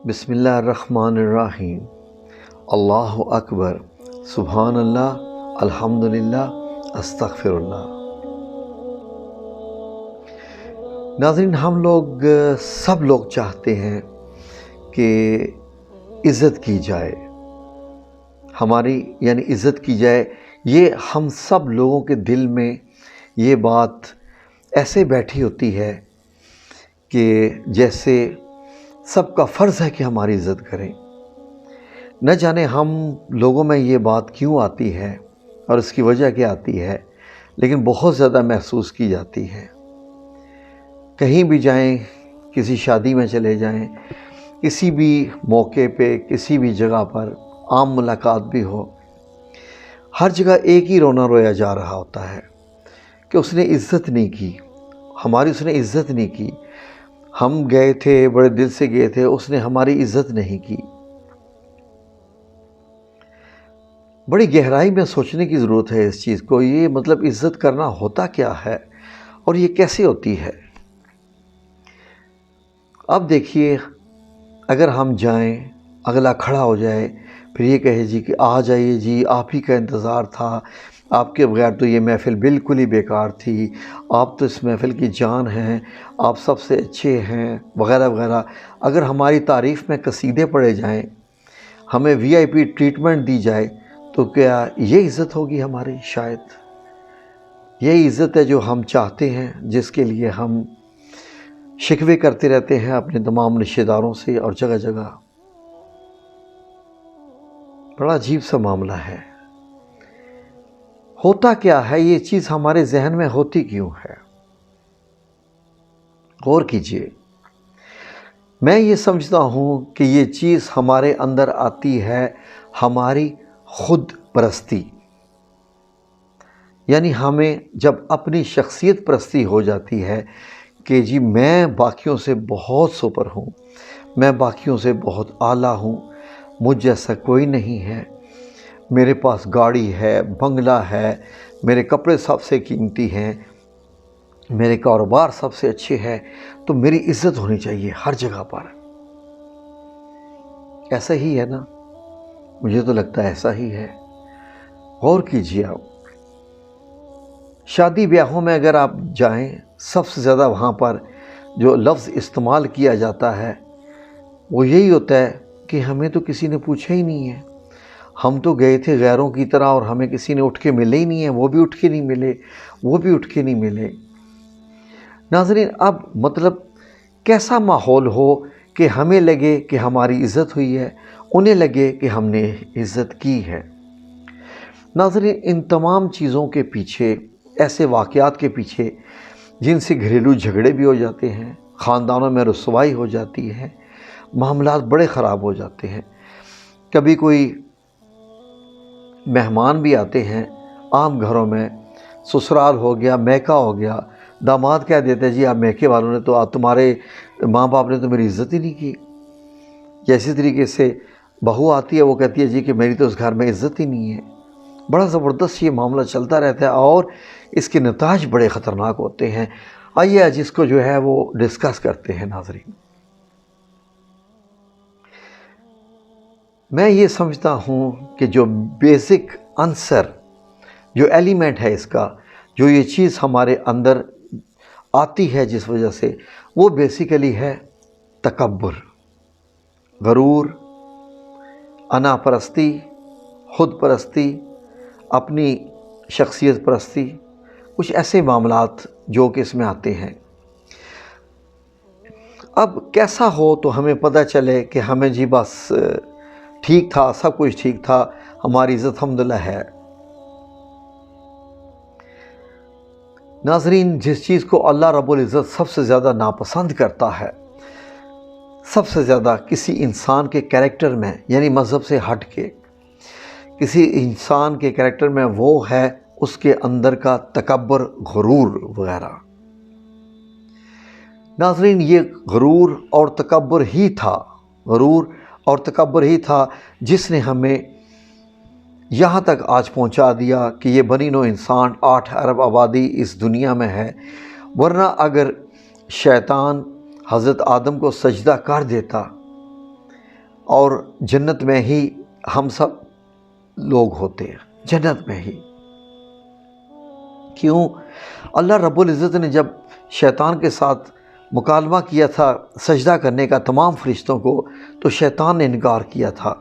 بسم اللہ الرحمن الرحیم۔ اللہ اکبر، سبحان اللہ، الحمدللہ، استغفر اللہ۔ ناظرین، ہم لوگ سب لوگ چاہتے ہیں کہ عزت کی جائے، ہماری یعنی عزت کی جائے۔ یہ ہم سب لوگوں کے دل میں یہ بات ایسے بیٹھی ہوتی ہے کہ جیسے سب کا فرض ہے کہ ہماری عزت کریں۔ نہ جانے ہم لوگوں میں یہ بات کیوں آتی ہے اور اس کی وجہ کیا آتی ہے، لیکن بہت زیادہ محسوس کی جاتی ہے۔ کہیں بھی جائیں، کسی شادی میں چلے جائیں، کسی بھی موقع پہ، کسی بھی جگہ پر عام ملاقات بھی ہو، ہر جگہ ایک ہی رونا رویا جا رہا ہوتا ہے کہ اس نے عزت نہیں کی، ہماری اس نے عزت نہیں کی۔ ہم گئے تھے، بڑے دل سے گئے تھے، اس نے ہماری عزت نہیں کی۔ بڑی گہرائی میں سوچنے کی ضرورت ہے اس چیز کو، یہ مطلب عزت کرنا ہوتا کیا ہے اور یہ کیسے ہوتی ہے۔ اب دیکھیے، اگر ہم جائیں، اگلا کھڑا ہو جائے، پھر یہ کہے جی کہ آ جائیے جی، آپ ہی کا انتظار تھا، آپ کے بغیر تو یہ محفل بالکل ہی بیکار تھی، آپ تو اس محفل کی جان ہیں، آپ سب سے اچھے ہیں، وغیرہ وغیرہ۔ اگر ہماری تعریف میں قصیدے پڑھے جائیں، ہمیں VIP ٹریٹمنٹ دی جائے، تو کیا یہ عزت ہوگی ہماری؟ شاید یہی عزت ہے جو ہم چاہتے ہیں، جس کے لیے ہم شکوے کرتے رہتے ہیں اپنے تمام رشتہ داروں سے اور جگہ جگہ۔ بڑا عجیب سا معاملہ ہے۔ ہوتا کیا ہے؟ یہ چیز ہمارے ذہن میں ہوتی کیوں ہے؟ غور کیجئے۔ میں یہ سمجھتا ہوں کہ یہ چیز ہمارے اندر آتی ہے ہماری خود پرستی، یعنی ہمیں جب اپنی شخصیت پرستی ہو جاتی ہے کہ جی میں باقیوں سے بہت سپر ہوں، میں باقیوں سے بہت اعلیٰ ہوں، مجھ جیسا کوئی نہیں ہے، میرے پاس گاڑی ہے، بنگلہ ہے، میرے کپڑے سب سے قیمتی ہیں، میرے کاروبار سب سے اچھے ہیں، تو میری عزت ہونی چاہیے ہر جگہ پر۔ ایسا ہی ہے نا؟ مجھے تو لگتا ہے ایسا ہی ہے۔ غور کیجیے آپ، شادی بیاہوں میں اگر آپ جائیں، سب سے زیادہ وہاں پر جو لفظ استعمال کیا جاتا ہے وہ یہی ہوتا ہے کہ ہمیں تو کسی نے پوچھا ہی نہیں ہے، ہم تو گئے تھے غیروں کی طرح اور ہمیں کسی نے اٹھ کے ملے ہی نہیں ہے، وہ بھی اٹھ کے نہیں ملے، وہ بھی اٹھ کے نہیں ملے۔ ناظرین، اب مطلب کیسا ماحول ہو کہ ہمیں لگے کہ ہماری عزت ہوئی ہے، انہیں لگے کہ ہم نے عزت کی ہے۔ ناظرین، ان تمام چیزوں کے پیچھے، ایسے واقعات کے پیچھے جن سے گھریلو جھگڑے بھی ہو جاتے ہیں، خاندانوں میں رسوائی ہو جاتی ہے، معاملات بڑے خراب ہو جاتے ہیں۔ کبھی کوئی مہمان بھی آتے ہیں عام گھروں میں، سسرال ہو گیا، میکہ ہو گیا، داماد کہہ دیتے ہیں جی آپ میکے والوں نے تو، آپ تمہارے ماں باپ نے تو میری عزت ہی نہیں کی۔ یا اسی طریقے سے بہو آتی ہے، وہ کہتی ہے جی کہ میری تو اس گھر میں عزت ہی نہیں ہے۔ بڑا زبردست یہ معاملہ چلتا رہتا ہے اور اس کے نتائج بڑے خطرناک ہوتے ہیں۔ آئیے جس کو جو ہے وہ ڈسکس کرتے ہیں۔ ناظرین، میں یہ سمجھتا ہوں کہ جو بیسک عنصر، جو ایلیمنٹ ہے اس کا، جو یہ چیز ہمارے اندر آتی ہے جس وجہ سے، وہ بیسیکلی ہے تکبر، غرور، انا پرستی، خود پرستی، اپنی شخصیت پرستی، کچھ ایسے معاملات جو کہ اس میں آتے ہیں۔ اب کیسا ہو تو ہمیں پتہ چلے کہ ہمیں جی بس ٹھیک تھا، سب کچھ ٹھیک تھا، ہماری عزت الحمدللہ ہے۔ ناظرین، جس چیز کو اللہ رب العزت سب سے زیادہ ناپسند کرتا ہے، سب سے زیادہ کسی انسان کے کریکٹر میں، یعنی مذہب سے ہٹ کے کسی انسان کے کریکٹر میں، وہ ہے اس کے اندر کا تکبر، غرور وغیرہ۔ ناظرین، یہ غرور اور تکبر ہی تھا، غرور اور تکبر ہی تھا جس نے ہمیں یہاں تک آج پہنچا دیا کہ یہ بنی نوع انسان 8 ارب آبادی اس دنیا میں ہے۔ ورنہ اگر شیطان حضرت آدم کو سجدہ کر دیتا اور جنت میں ہی ہم سب لوگ ہوتے ہیں، جنت میں ہی۔ کیوں؟ اللہ رب العزت نے جب شیطان کے ساتھ مکالمہ کیا تھا سجدہ کرنے کا تمام فرشتوں کو، تو شیطان نے انکار کیا تھا۔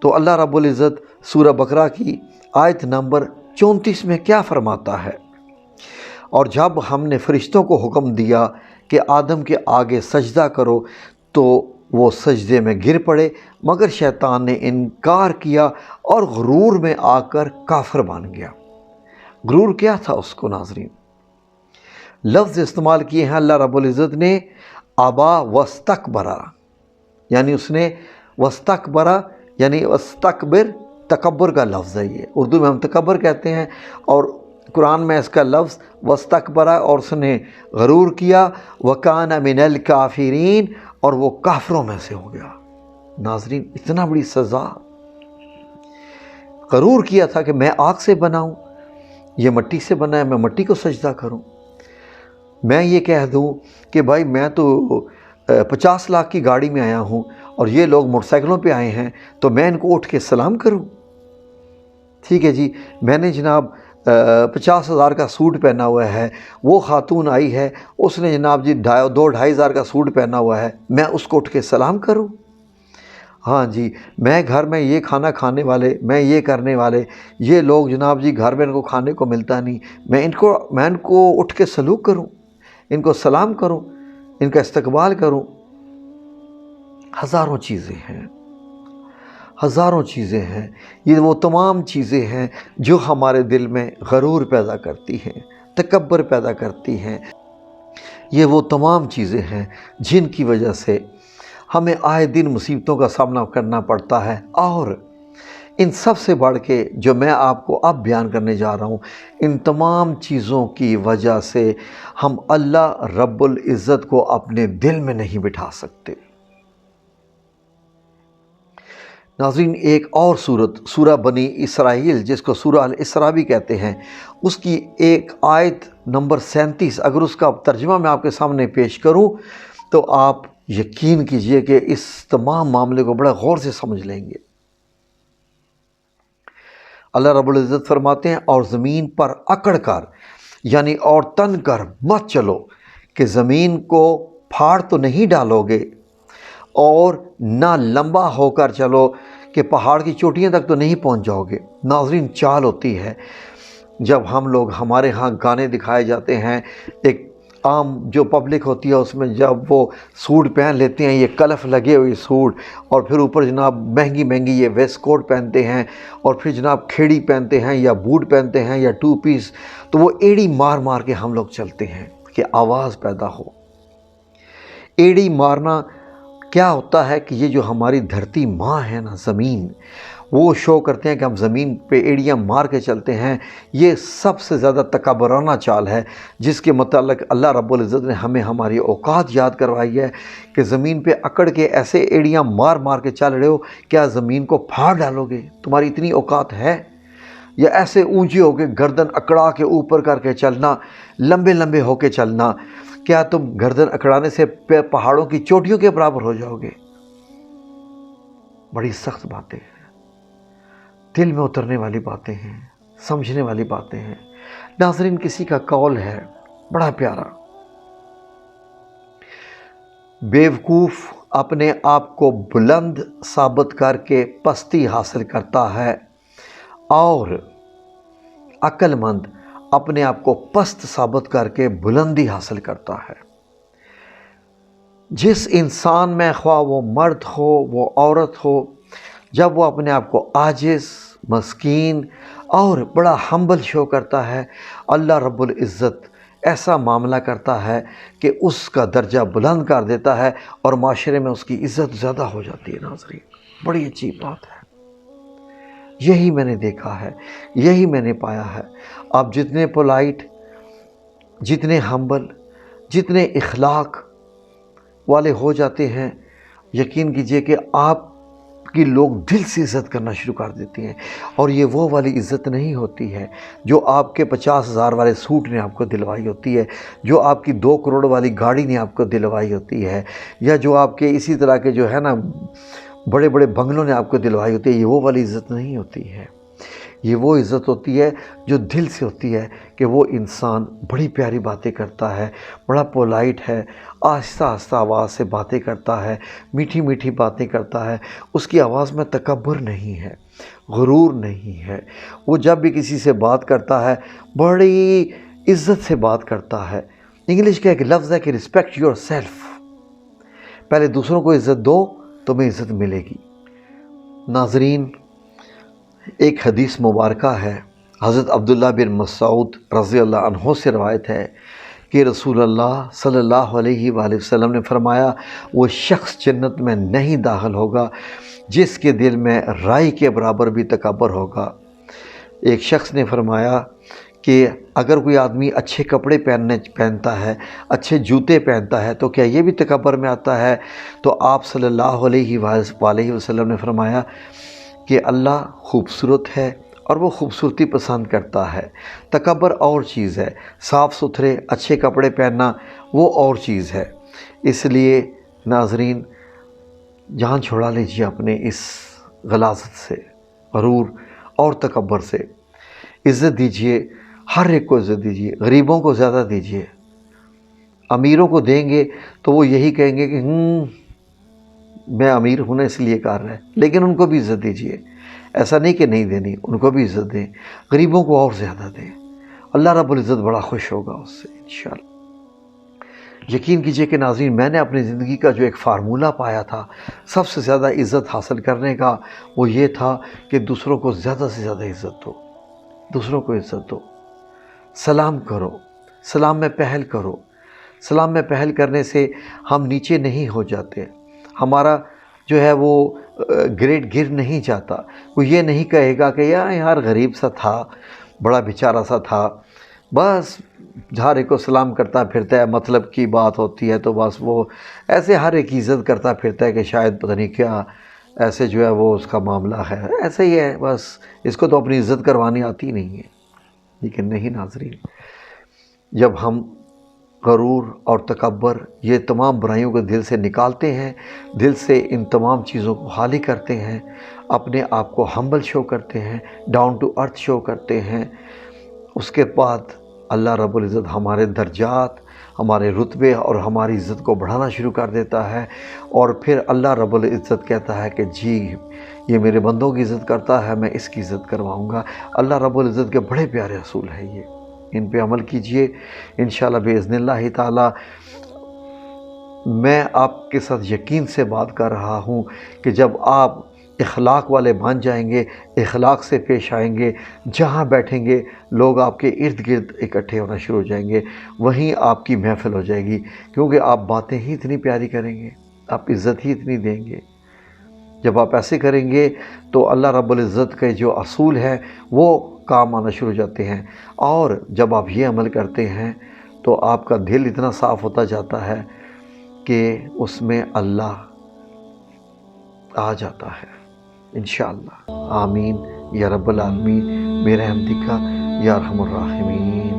تو اللہ رب العزت سورہ بقرہ کی آیت نمبر 34 میں کیا فرماتا ہے؟ اور جب ہم نے فرشتوں کو حکم دیا کہ آدم کے آگے سجدہ کرو تو وہ سجدے میں گر پڑے، مگر شیطان نے انکار کیا اور غرور میں آ کر کافر بن گیا۔ غرور کیا تھا اس کو ناظرین؟ لفظ استعمال کیے ہیں اللہ رب العزت نے ابا واستکبرا، یعنی اس نے واستکبرا یعنی واستکبر، تکبر کا لفظ ہے یہ، اردو میں ہم تکبر کہتے ہیں، اور قرآن میں اس کا لفظ واستکبرا، اور اس نے غرور کیا، وکان من الکافرین، اور وہ کافروں میں سے ہو گیا۔ ناظرین اتنا بڑی سزا! غرور کیا تھا کہ میں آگ سے بنا ہوں، یہ مٹی سے بنا ہے، میں مٹی کو سجدہ کروں۔ میں یہ کہہ دوں کہ بھائی میں تو 50 لاکھ کی گاڑی میں آیا ہوں اور یہ لوگ موٹر سائیکلوں پہ آئے ہیں، تو میں ان کو اٹھ کے سلام کروں؟ ٹھیک ہے جی، میں نے جناب 50,000 کا سوٹ پہنا ہوا ہے، وہ خاتون آئی ہے اس نے جناب جی 2-2,500 کا سوٹ پہنا ہوا ہے، میں اس کو اٹھ کے سلام کروں؟ ہاں جی، میں گھر میں یہ کھانا کھانے والے، میں یہ کرنے والے، یہ لوگ جناب جی گھر میں ان کو کھانے کو ملتا نہیں، میں ان کو اٹھ کے سلوک کروں، ان کو سلام کروں، ان کا استقبال کروں؟ ہزاروں چیزیں ہیں، ہزاروں چیزیں ہیں۔ یہ وہ تمام چیزیں ہیں جو ہمارے دل میں غرور پیدا کرتی ہیں، تکبر پیدا کرتی ہیں۔ یہ وہ تمام چیزیں ہیں جن کی وجہ سے ہمیں آئے دن مصیبتوں کا سامنا کرنا پڑتا ہے، اور ان سب سے بڑھ کے جو میں آپ کو اب بیان کرنے جا رہا ہوں، ان تمام چیزوں کی وجہ سے ہم اللہ رب العزت کو اپنے دل میں نہیں بٹھا سکتے۔ ناظرین ایک اور سورت، سورہ بنی اسرائیل، جس کو سورہ الاسراء بھی کہتے ہیں، اس کی ایک آیت نمبر 37، اگر اس کا ترجمہ میں آپ کے سامنے پیش کروں تو آپ یقین کیجئے کہ اس تمام معاملے کو بڑا غور سے سمجھ لیں گے۔ اللہ رب العزت فرماتے ہیں، اور زمین پر اکڑ کر یعنی اور تن کر مت چلو، کہ زمین کو پھاڑ تو نہیں ڈالو گے، اور نہ لمبا ہو کر چلو کہ پہاڑ کی چوٹیاں تک تو نہیں پہنچ جاؤ گے۔ ناظرین چال ہوتی ہے جب ہم لوگ، ہمارے ہاں گانے دکھائے جاتے ہیں، ایک عام جو پبلک ہوتی ہے اس میں جب وہ سوٹ پہن لیتے ہیں، یہ کلف لگے ہوئے سوٹ، اور پھر اوپر جناب مہنگی مہنگی یہ ویسٹ کوٹ پہنتے ہیں، اور پھر جناب کھیڑی پہنتے ہیں یا بوٹ پہنتے ہیں یا 2 پیس، تو وہ ایڑی مار مار کے ہم لوگ چلتے ہیں کہ آواز پیدا ہو۔ ایڑی مارنا کیا ہوتا ہے کہ یہ جو ہماری دھرتی ماں ہے نا، زمین، وہ شو کرتے ہیں کہ ہم زمین پہ ایڑیاں مار کے چلتے ہیں۔ یہ سب سے زیادہ تکبرانہ چال ہے جس کے متعلق اللہ رب العزت نے ہمیں ہماری اوقات یاد کروائی ہے کہ زمین پہ اکڑ کے ایسے ایڑیاں مار مار کے چل رہے ہو، کیا زمین کو پھاڑ ڈالو گے؟ تمہاری اتنی اوقات ہے؟ یا ایسے اونچے ہو کے گردن اکڑا کے اوپر کر کے چلنا، لمبے لمبے ہو کے چلنا، کیا تم گردن اکڑانے سے پہاڑوں کی چوٹیوں کے برابر ہو جاؤ گے؟ بڑی سخت باتیں ہیں، دل میں اترنے والی باتیں ہیں، سمجھنے والی باتیں ہیں۔ ناظرین کسی کا قول ہے بڑا پیارا، بیوقوف اپنے آپ کو بلند ثابت کر کے پستی حاصل کرتا ہے، اور عقل مند اپنے آپ کو پست ثابت کر کے بلندی حاصل کرتا ہے۔ جس انسان میں خواہ وہ مرد ہو وہ عورت ہو، جب وہ اپنے آپ کو عاجز، مسکین اور بڑا ہمبل شو کرتا ہے، اللہ رب العزت ایسا معاملہ کرتا ہے کہ اس کا درجہ بلند کر دیتا ہے اور معاشرے میں اس کی عزت زیادہ ہو جاتی ہے۔ ناظرین بڑی عجیب بات ہے، یہی میں نے دیکھا ہے، یہی میں نے پایا ہے۔ آپ جتنے پولائٹ، جتنے ہمبل، جتنے اخلاق والے ہو جاتے ہیں، یقین کیجئے کہ آپ کی لوگ دل سے عزت کرنا شروع کر دیتے ہیں، اور یہ وہ والی عزت نہیں ہوتی ہے جو آپ کے 50,000 والے سوٹ نے آپ کو دلوائی ہوتی ہے، جو آپ کی 2 کروڑ والی گاڑی نے آپ کو دلوائی ہوتی ہے، یا جو آپ کے اسی طرح کے جو ہے نا بڑے بڑے بنگلوں نے آپ کو دلوائی ہوتی ہے، یہ وہ والی عزت نہیں ہوتی ہے۔ یہ وہ عزت ہوتی ہے جو دل سے ہوتی ہے، کہ وہ انسان بڑی پیاری باتیں کرتا ہے، بڑا پولائٹ ہے، آہستہ آہستہ آواز سے باتیں کرتا ہے، میٹھی میٹھی باتیں کرتا ہے، اس کی آواز میں تکبر نہیں ہے، غرور نہیں ہے۔ وہ جب بھی کسی سے بات کرتا ہے بڑی عزت سے بات کرتا ہے۔ انگلش کا ایک لفظ ہے کہ رسپیکٹ یور سیلف، پہلے دوسروں کو عزت دو تمہیں عزت ملے گی۔ ناظرین، ایک حدیث مبارکہ ہے، حضرت عبداللہ بن مسعود رضی اللہ عنہ سے روایت ہے کہ رسول اللہ صلی اللہ علیہ وآلہ وسلم نے فرمایا، وہ شخص جنت میں نہیں داخل ہوگا جس کے دل میں رائی کے برابر بھی تکبر ہوگا۔ ایک شخص نے فرمایا کہ اگر کوئی آدمی اچھے کپڑے پہنتا ہے، اچھے جوتے پہنتا ہے، تو کیا یہ بھی تکبر میں آتا ہے؟ تو آپ صلی اللہ علیہ وآلہ وسلم نے فرمایا کہ اللہ خوبصورت ہے اور وہ خوبصورتی پسند کرتا ہے۔ تکبر اور چیز ہے، صاف ستھرے اچھے کپڑے پہننا وہ اور چیز ہے۔ اس لیے ناظرین، جان چھڑا لیجیے اپنے اس غلاظت سے، غرور اور تکبر سے۔ عزت دیجیے، ہر ایک کو عزت دیجیے، غریبوں کو زیادہ دیجیے۔ امیروں کو دیں گے تو وہ یہی کہیں گے کہ میں امیر ہوں نا اس لیے کر رہا ہے، لیکن ان کو بھی عزت دیجیے۔ ایسا نہیں کہ نہیں دینی، ان کو بھی عزت دیں، غریبوں کو اور زیادہ دیں۔ اللہ رب العزت بڑا خوش ہوگا اس سے انشاءاللہ۔ یقین کیجئے کہ ناظرین، میں نے اپنی زندگی کا جو ایک فارمولہ پایا تھا سب سے زیادہ عزت حاصل کرنے کا، وہ یہ تھا کہ دوسروں کو زیادہ سے زیادہ عزت دو، دوسروں کو عزت دو، سلام کرو، سلام میں پہل کرو۔ سلام میں پہل کرنے سے ہم نیچے نہیں ہو جاتے، ہمارا جو ہے وہ گریڈ گر نہیں جاتا۔ وہ یہ نہیں کہے گا کہ یار غریب سا تھا، بڑا بیچارہ سا تھا، بس ہر ایک کو سلام کرتا پھرتا ہے، مطلب کی بات ہوتی ہے تو بس وہ ایسے ہر ایک عزت کرتا پھرتا ہے کہ شاید پتہ نہیں کیا ایسے جو ہے وہ اس کا معاملہ ہے، ایسے ہی ہے، بس اس کو تو اپنی عزت کروانی آتی نہیں ہے۔ لیکن نہیں ناظرین، جب ہم غرور اور تکبر یہ تمام برائیوں کو دل سے نکالتے ہیں، دل سے ان تمام چیزوں کو خالی کرتے ہیں، اپنے آپ کو ہمبل شو کرتے ہیں، ڈاؤن ٹو ارتھ شو کرتے ہیں، اس کے بعد اللہ رب العزت ہمارے درجات، ہمارے رتبے اور ہماری عزت کو بڑھانا شروع کر دیتا ہے۔ اور پھر اللہ رب العزت کہتا ہے کہ جی یہ میرے بندوں کی عزت کرتا ہے، میں اس کی عزت کرواؤں گا۔ اللہ رب العزت کے بڑے پیارے اصول ہیں یہ، ان پہ عمل کیجئے انشاءاللہ باذن اللہ تعالی۔ میں آپ کے ساتھ یقین سے بات کر رہا ہوں کہ جب آپ اخلاق والے بن جائیں گے، اخلاق سے پیش آئیں گے، جہاں بیٹھیں گے لوگ آپ کے ارد گرد اکٹھے ہونا شروع ہو جائیں گے، وہیں آپ کی محفل ہو جائے گی، کیونکہ آپ باتیں ہی اتنی پیاری کریں گے، آپ عزت ہی اتنی دیں گے۔ جب آپ ایسے کریں گے تو اللہ رب العزت کے جو اصول ہیں وہ کام آنا شروع ہو جاتے ہیں، اور جب آپ یہ عمل کرتے ہیں تو آپ کا دل اتنا صاف ہوتا جاتا ہے کہ اس میں اللہ آ جاتا ہے انشاءاللہ۔ آمین یا رب العالمین برحمتک یا ارحم الراحمین۔